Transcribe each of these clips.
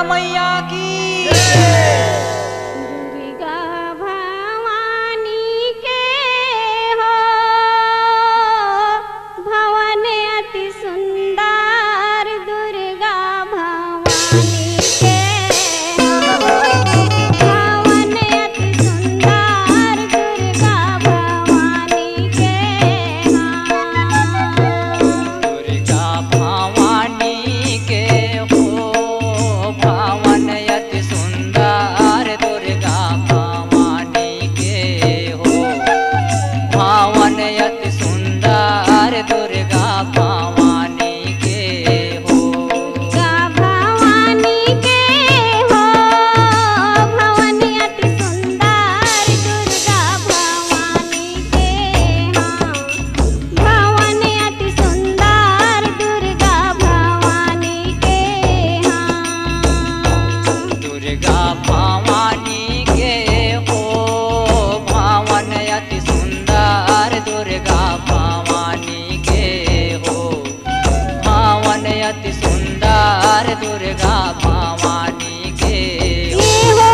मैया की। दुर्गा भवानी के हो भवन अति सुंदर, दुर्गा भवानी के हो भवन अति सुंदर, दुर्गा भवानी के हो। दुर्गा भवानी के हो भवन अति सुंदर, दुर्गा भवानी के हो भवन अति सुंदर, दुर्गा भवानी के हो। दुर्गा भवानी के हो भवन अति सुंदर, दुर्गा भवानी के हो भवन अति सुंदर, दुर्गा भवानी के हो। दुर्गा भवानी के हो भवन अति सुंदर, दुर्गा भवानी के हो भवन अति सुंदर, दुर्गा भवानी के हो। ये हो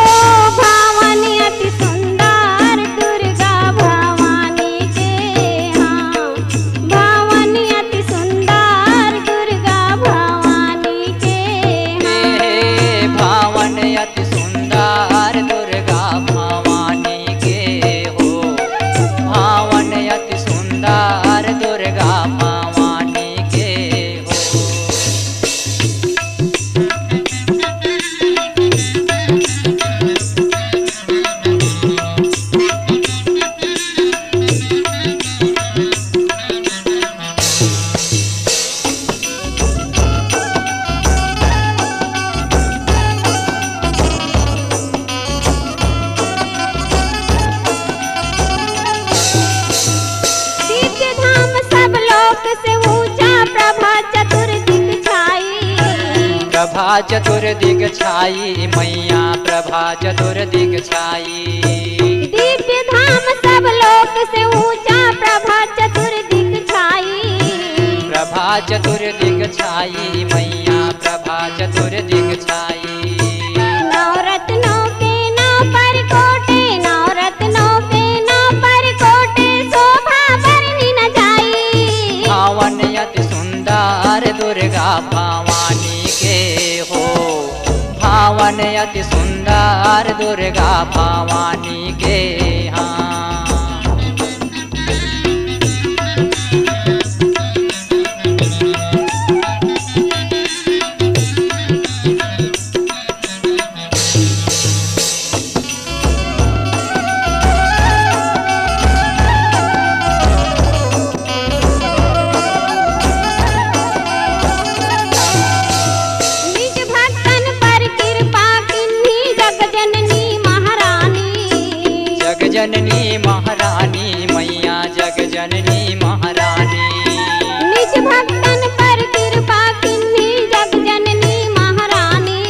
भवन अति सुंदर, दुर्गा भवानी के हो भवन अति सुंदर, दुर्गा भवानी के हो। भवन अति सुंदर, दुर्गा भवानी के हो भवन अति सुंदर, दुर्गा भवानी के हो। दिव्य धाम सब लोक से ऊंचा, प्रभा चतुर्दिक छाई। प्रभा चतुर्दिग छाई मैया, प्रभा चतुर्दिग छाई। दिव्य धाम सब लोक से ऊंचा, प्रभा चतुर्दिक छाई। प्रभा चतुर्दिग छाई मैया, प्रभा चतुर्दिग छाई। नवरत्नों के नौ परकोटे, नवरत्नों के नौ परकोटे, शोभा बरनी न जाई। भवन अति सुंदर, दुर्गा भवानी के हो भवन अति सुंदर, दुर्गा भवानी के हाँ। निज भक्तन पर कृपा किन्ही, जग जननी महारानी। जग जननी महारानी मैया, जग जननी महारानी। निज भक्तन पर कृपा किन्ही, जग जननी महारानी।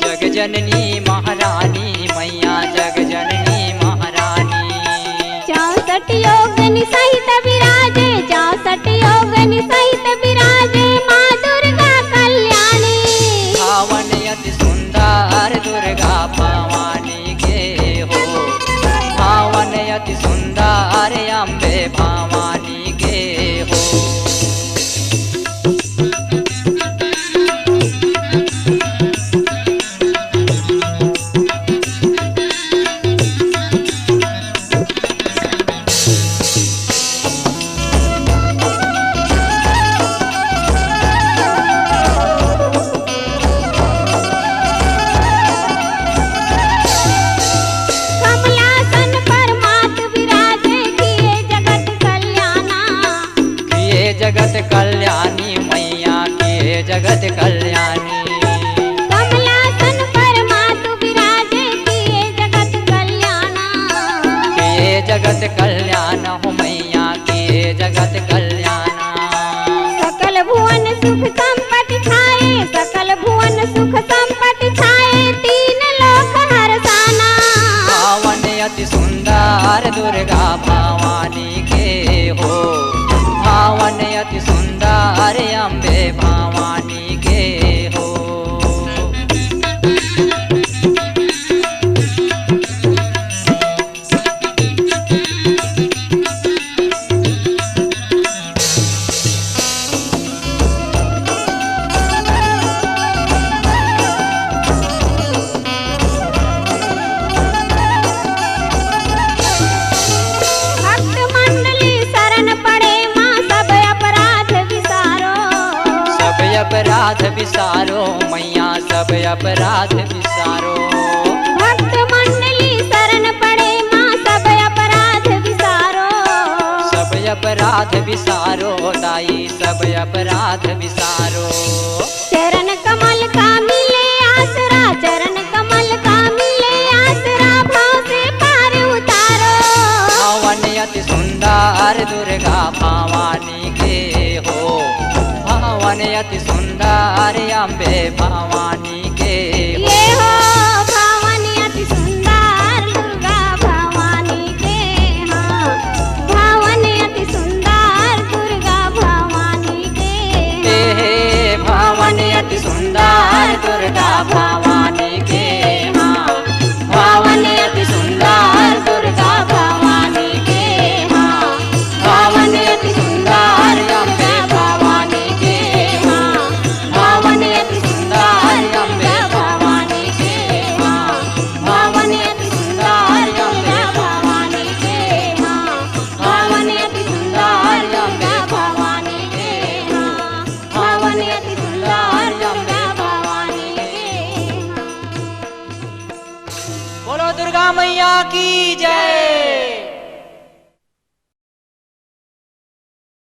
जग जननी महारानी मैया, जग जननी महारानी। 64 योगनि सहित विराजे, 64 योगनि सहित विराजे, माँ दुर्गा कल्याणी। भवन अति सुंदर, दुर्गा भवानी के हो भवन अति सुंदर, अम्बे भवानी के हो। कमलासन पर मात विराजे, किए जगत कल्याणा। किए जगत कल्याणी मैया, किए जगत कल्याणी। कमलासन पर मात विराजे, किए जगत कल्याणा। किए जगत कल्याण हो मैया, किए जगत कल्याण। सकल भुवन सुख संपत्ति छाए, सकल भुवन सुख संपत्ति छाए, तीन लोक हरसाना। भवन अति सुंदर, दुर्गा भवानी के हो भवन अति सुंदर, अम्बे भवानी के हो। अपराध विसारो मैया सब अपराध विसारो। भक्त मंडली शरण पड़े माँ सब अपराध विसारो। सब अपराध विसारो दाई सब अपराध विसारो। चरण कमल का मिले आसरा, चरण कमल का मिले आसरा, भाव से पार उतारो। भवानी अति सुंदर दुर्गा भवानी के हो, भवानी अति सुंदर अम्बे भवानी के हो। ये हो भवानी अति सुंदर दुर्गा भवानी के, हाँ भवानी अति सुंदर दुर्गा भवानी के। हे भवानी अति सुंदर दुर्गा भवानी के, हाँ भवानी अति सुंदर दुर्गा भवानी के, हाँ भवानी अति सुंदर अम्बे भवानी के, हाँ भवानी अति सुंदर अम्बे भवानी के, हाँ भवानी अति सुंदर अम्बे भवानी के, हाँ भवानी अति सुंदर अम्बे भवानी के, हाँ भवानी अति सुंदर अम्बे भवानी के, हाँ। बोलो दुर्गा मैया की जय।